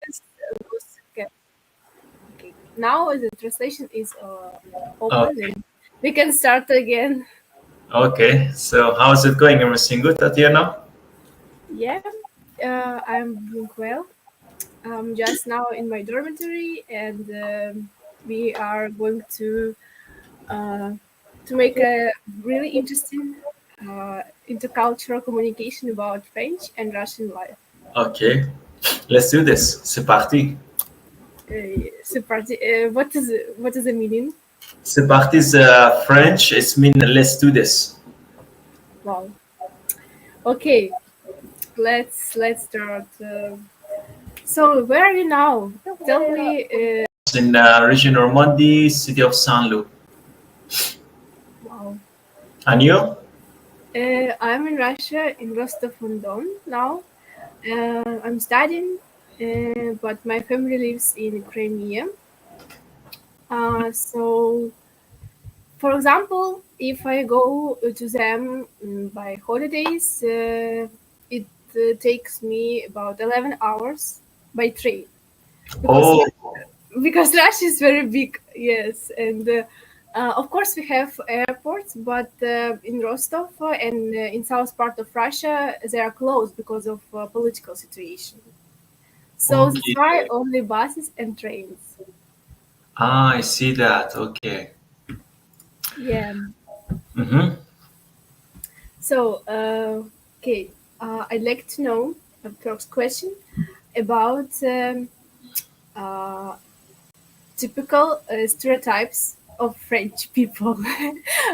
Okay. Okay. Now the translation is open, Okay. and we can start again. Okay. So how's it going? Everything good, Tatiana? Yeah, I'm doing well. I'm just now in my dormitory, and we are going uh, to make a really interesting intercultural communication about French and Russian life. Okay. Let's do this. C'est parti. So, what is the meaning? C'est parti is French. It's mean let's do this. Wow. Okay, let's start. So, where are you now? Tell me. It's in region Normandy, city of Saint Loup. Wow. And you? I'm in Russia, in Rostov-on-Don now. I'm studying, but my family lives in Crimea. So, for example, if I go to them by holidays, it takes me about 11 hours by train because Oh, because Russia is very big. Yes, and of course we have airports, but in Rostov and in south part of Russia they are closed because of political situation. So that's okay. why only buses and trains. Ah, I see that. Okay. Yeah. Mm-hmm. So okay, I'd like to know a first question about uh, typical stereotypes of French people.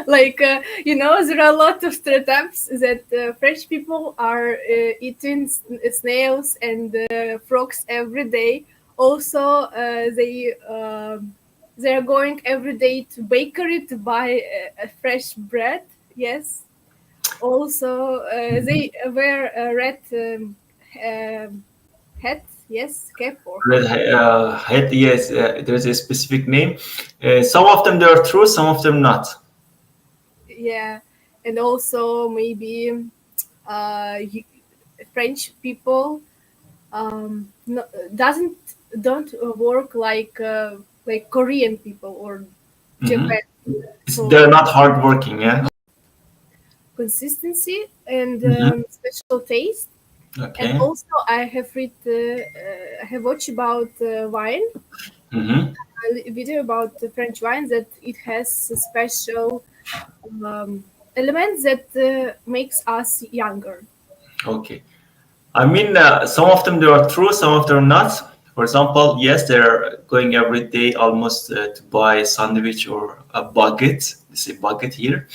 Like, there are a lot of stereotypes that French people are eating snails and frogs every day. Also, they are going every day to bakery to buy a fresh bread. Yes. Also, they wear a red hat. Yes, cap or hat. Red head, yes, there's a specific name. Some of them they are true, some of them not. Yeah, and also maybe uh, y- French people no, doesn't don't work like Korean people or Mm-hmm. Japan. They're So not hardworking, yeah. consistency and Mm-hmm. special taste. And Okay. also, I have watched about wine, Mm-hmm. a video about the French wine that it has a special um, elements that makes us younger. Okay. I mean, some of them they are true, some of them not. For example, yes, they're going every day almost to buy a sandwich or a baguette. They say baguette here.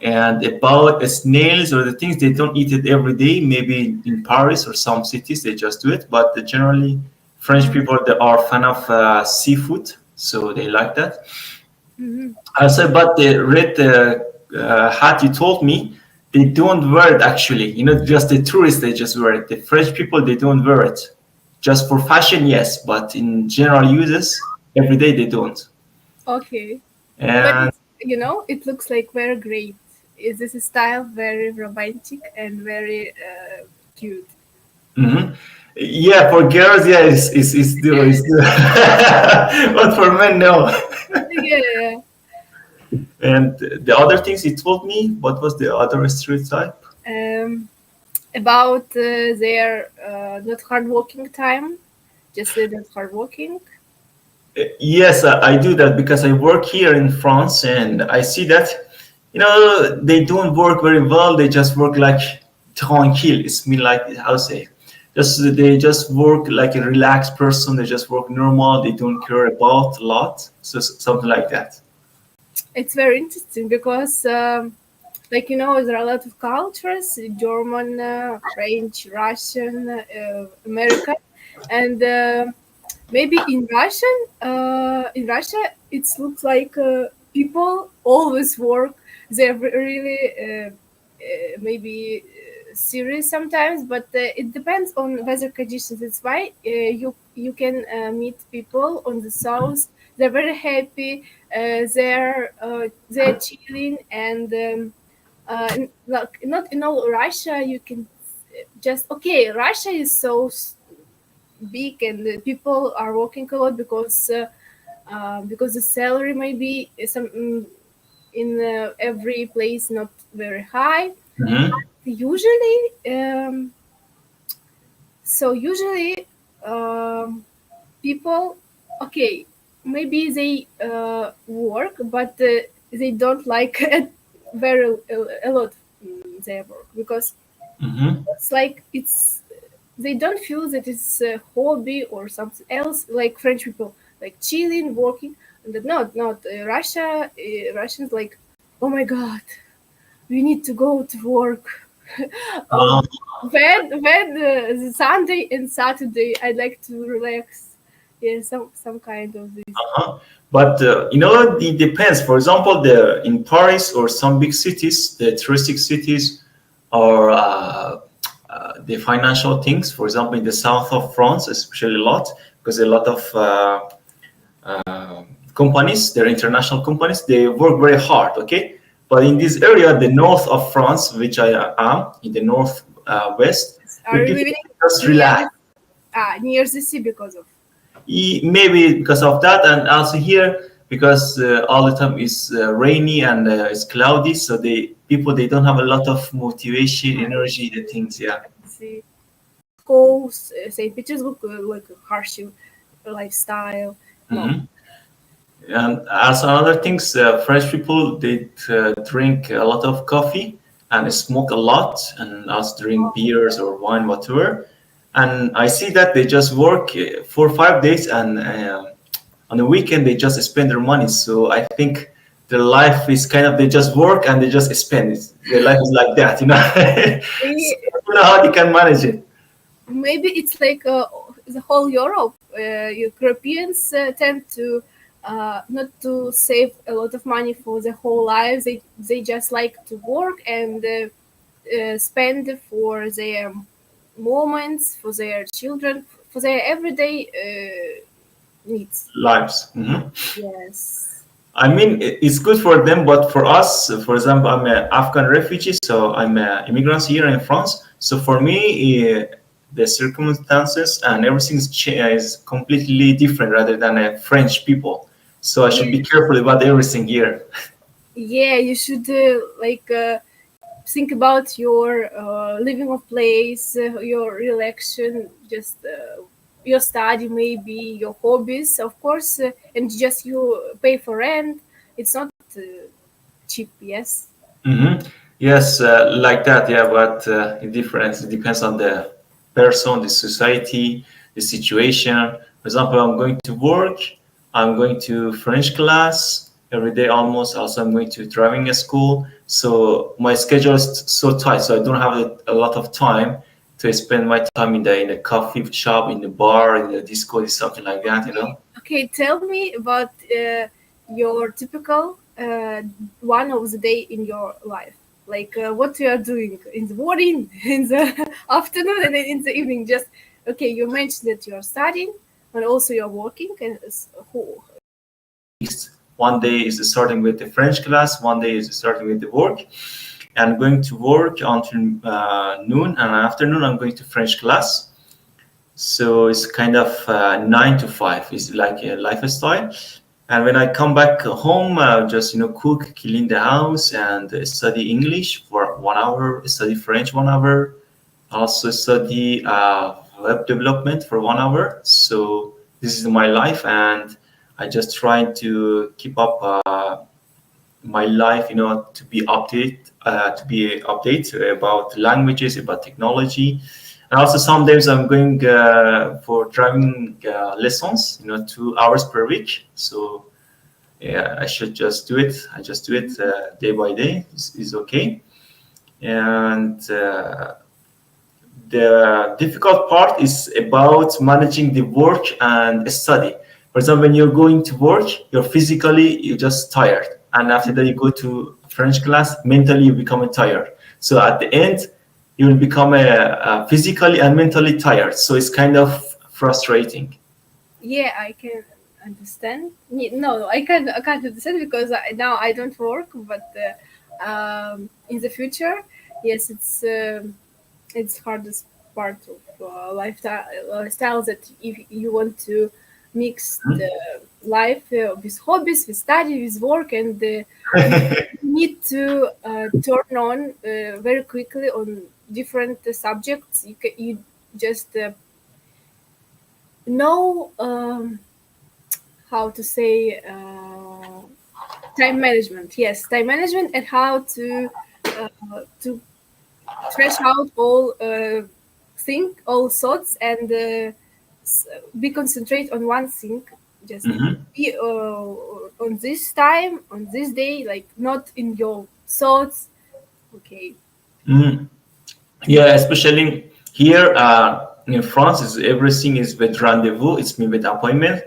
And about the snails or the things, they don't eat it every day. Maybe in Paris or some cities they just do it. But generally, French people they are fan of seafood, so they like that. Hmm. Also, but the red hat you told me, they don't wear it actually. Just the tourists they just wear it. The French people they don't wear it. Just for fashion, yes, but in general uses, every day they don't. Okay. But And it looks like very great. Is this style very romantic and very cute? mhm. Yeah, for girls, yeah, it's but for men, no. Yeah. And the other things he told me, what was the other stereotype? Um, about their not hardworking time, just not hardworking. Yes, I do that because I work here in France and I see that, they don't work very well. They just work like tranquille. It's mean like, how to say, they just work like a relaxed person. They just work normal. They don't care about a lot. So something like that. It's very interesting because, there are a lot of cultures: German, French, Russian, American, and maybe in Russia, it looks like people always work. They're really maybe serious sometimes, but it depends on weather conditions. That's why you can meet people on the south. They're very happy. They're chilling and. Like not in all Russia, you can just okay. Russia is so big, and people are working a lot because the salary may be in every place not very high. Hmm. Usually, usually people, okay, maybe they work, but they don't like it very a lot, their work, because Hmm. it's like it's they don't feel that it's a hobby or something else, like French people, like chilling, working, and not Russians, like, oh my god, we need to go to work. Oh, Uh, when the Sunday and Saturday I like to relax. Yeah, some kind of this. uh-huh. But it depends. For example, in Paris or some big cities, the touristic cities, or the financial things. For example, in the south of France, especially a lot, because a lot of companies, they're international companies, they work very hard. Okay, but in this area, the north of France, which I am in the north west, the Are you people living just near relax. the near the sea because of? Maybe because of that, and also here because all the time is rainy and it's cloudy, so the people they don't have a lot of motivation, energy, the things. Yeah. See, schools, St. Petersburg, like a harsh lifestyle. No. Hmm. And also another things, French people they drink a lot of coffee and smoke a lot, and also drink beers or wine, whatever. And I see that they just work 4 or 5 days, and on the weekend they just spend their money. So I think their life is kind of they just work and they just spend it. Their life is like that, you know. So Maybe I don't know how they can manage it. maybe it's like the whole Europe. Europeans tend to not to save a lot of money for the whole life. They just like to work and spend for their moments, for their children, for their everyday needs. Lives. Hmm. Yes. I mean, it's good for them, but for us, for example, I'm an Afghan refugee, so I'm an immigrant here in France. So for me, the circumstances and everything is completely different rather than French people. So I should Yeah, be careful about everything here. yeah. You should think about your living of place, your relaxation, just your study, maybe your hobbies, of course, and just you pay for rent. It's not cheap, yes. Hmm. Yes, like that, yeah, but the difference it depends on the person, the society, the situation. For example, I'm going to work, I'm going to French class every day almost. Also, I'm going to driving school. So my schedule is so tight, so I don't have a lot of time to spend my time in the coffee shop, in the bar, in the disco, something like that, you know. Okay, tell me about your typical one of the day in your life. Like what you are doing in the morning, in the afternoon, and then in the evening. Just okay. You mentioned that you are studying, and also you're working. And who? One day is starting with the French class, one day is starting with the work. I'm going to work until noon, and afternoon I'm going to French class. So it's kind of 9 to 5. It's like a lifestyle. And when I come back home, just cook, clean the house, and study English for 1 hour. Study French 1 hour. Also study web development for 1 hour. So this is my life, and I just try to keep up my life, to be update about languages, about technology, and also sometimes I'm going for driving lessons, 2 hours per week. So yeah, I should just do it. I just do it day by day. Is okay. And the difficult part is about managing the work and study. For example, when you're going to work, you're just tired, and after that you go to French class, mentally you become tired. So at the end, you will become physically and mentally tired. So it's kind of frustrating. Yeah, I can understand. No, I can't understand because now I don't work, but in the future, yes, it's hardest part of lifestyle that if you want to mix the life with hobbies, with study, with work, and you need to turn on very quickly on different subjects. You just know how to say time management. Yes, time management, and how to trash out all all thoughts, and be concentrate on one thing. Just be on this time, on this day, like not in your thoughts. Okay. Mm. Yeah, especially here in France, is everything is with rendezvous. It's me with appointment.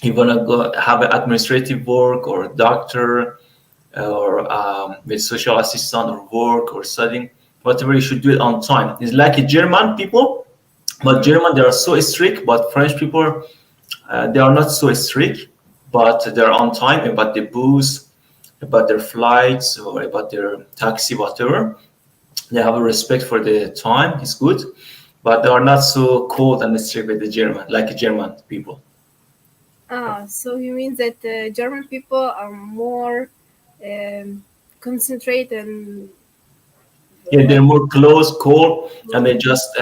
You wanna go have an administrative work or doctor or with social assistant or work or studying, whatever you should do it on time. It's like a German people, but German they are so strict, but French people they are not so strict, but they're on time about the booze, about their flights or about their taxi, whatever. They have a respect for the time. It's good, but they are not so cold and strict with the German, like German people. So you mean that German people are more concentrate and Yeah, they're more close, cold, and they just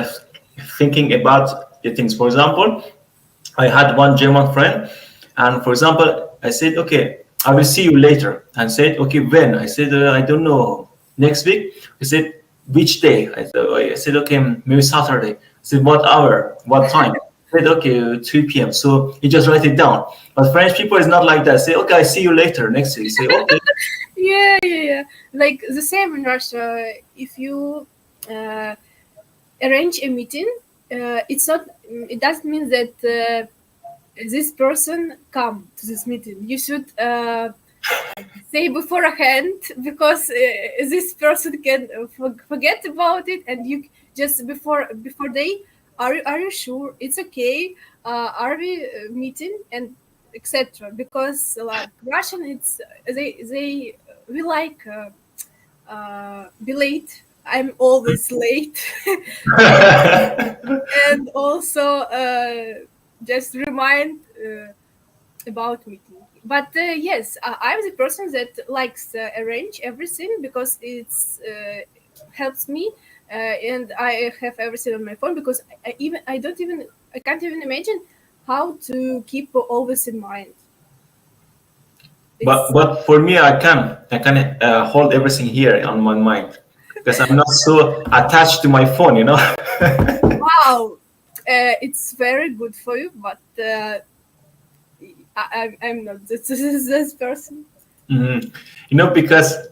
thinking about the things. For example, I had one German friend, and for example, I said, "Okay, I will see you later," and said, "Okay, when?" I said, "I don't know. Next week." He said, "Which day?" I said, "Okay, maybe Saturday." I said, "What hour? What time?" I said, "Okay, 2 p.m." So he just write it down. But French people is not like that. Say, "Okay, I see you later next week." Say, "Okay." yeah, like the same in Russia. If you arrange a meeting, it doesn't mean that this person come to this meeting. You should say beforehand, because this person can forget about it, and you just before they are you sure it's okay? Are we meeting, and etc. Because like Russian, it's they we like be late. I'm always late. And also just remind about meeting. But yes, I'm the person that likes arrange everything, because it's helps me, and I have everything on my phone, because I can't even imagine how to keep all this in mind. But It's but for me, I can hold everything here on my mind because I'm not so attached to my phone, you know. wow, it's very good for you, but I'm not this person. Mhm. Because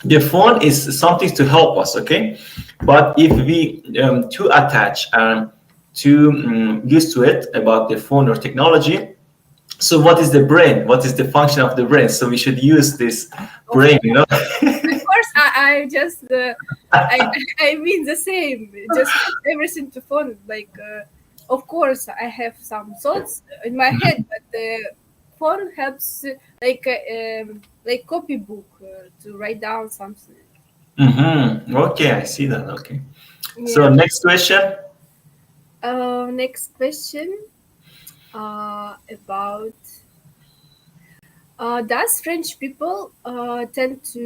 the phone is something to help us, okay? But if we too attach and too used to it about the phone or technology, so what is the brain? What is the function of the brain? So we should use this Of brain, you know. Of course, I just I I mean the same. Just put everything to phone. Like, of course, I have some thoughts in my head, but the phone helps, like copybook to write down something. Okay, I see that. Okay. So Yeah. next question. Next question. About does French people tend to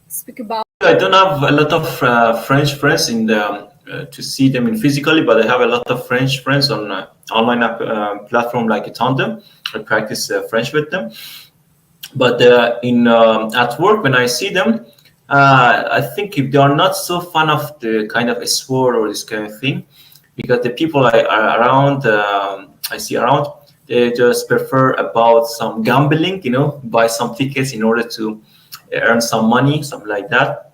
speak about? I don't have a lot of French friends in the to see them in physically, but I have a lot of French friends on online platform like Tandem. I practice French with them. But in at work when I see them, I think if they are not so fan of the kind of a sport or this kind of thing, because the people I are around, I see around, they just prefer about some gambling, buy some tickets in order to earn some money, something like that,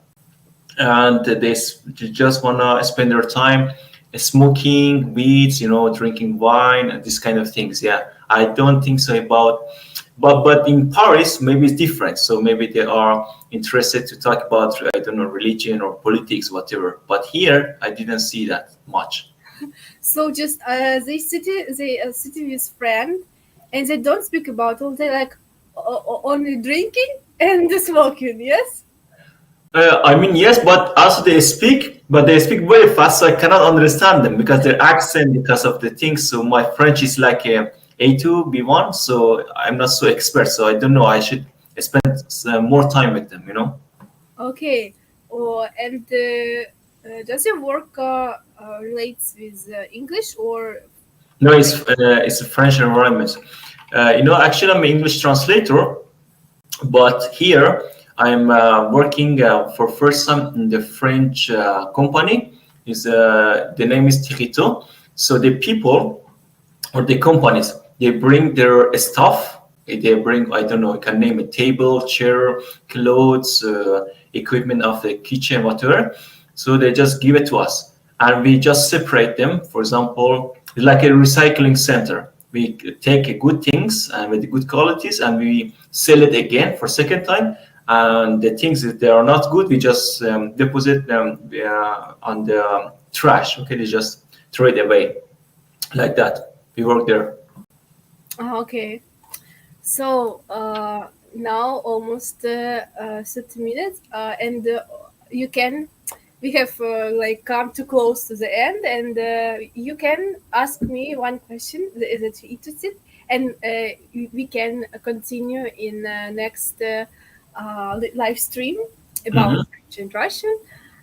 and they just wanna spend their time smoking weeds, drinking wine and these kind of things. Yeah, I don't think so about. But in Paris, maybe it's different. So maybe they are interested to talk about I don't know religion or politics, whatever. But here, I didn't see that much. So just they sit with friend, and they don't speak about all. They like only drinking and smoking. Yes. I mean, yes, but also they speak very fast, so I cannot understand them because their accent, because of the things. So my French is like a A2, B1, so I'm not so expert. So I don't know. I should spend more time with them, you know. Okay. Oh, and does your work relates with English or No, French? it's a French environment. You know, actually, I'm an English translator, but here I'm working for first time in the French company. Is The name is Tirito. So the people or the companies, they bring their stuff. They bring, I don't know, you can name a table, chair, clothes, equipment of the kitchen, whatever. So they just give it to us, and we just separate them. For example, it's like a recycling center. We take good things and with good qualities, and we sell it again for second time. And the things that they are not good, we just deposit them on the trash. Okay, they just throw it away like that. We work there. Okay. So now almost 30 minutes, and you can. We have like come too close to the end, and you can ask me one question that you're interested, and we can continue in next live stream about Mhm. French and Russian.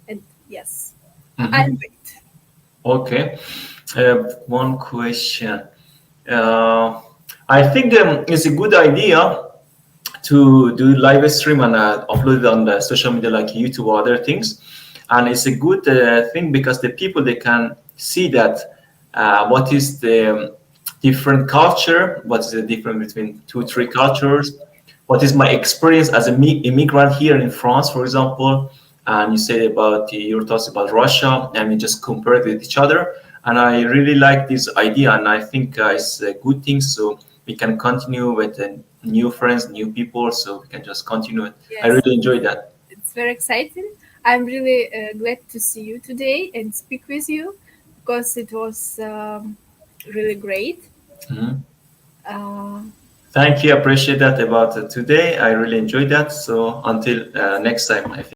And yes, Mhm. I'm great. Okay. One question. Uh, I think it's a good idea to do live stream and upload it on the social media like YouTube or other things. And it's a good thing because the people they can see that what is the different culture, what is the difference between two, three cultures, what is my experience as a immigrant here in France, for example, and you said about your thoughts about Russia, and we just compare it with each other. And I really like this idea, and I think it's a good thing. So we can continue with new friends, new people, so we can just continue it. I Yes, really enjoyed that. it's very exciting. I'm really glad to see you today and speak with you because it was really great. Mhm. Uh, Thank you. I appreciate that about today. I really enjoyed that. So until next time, I think.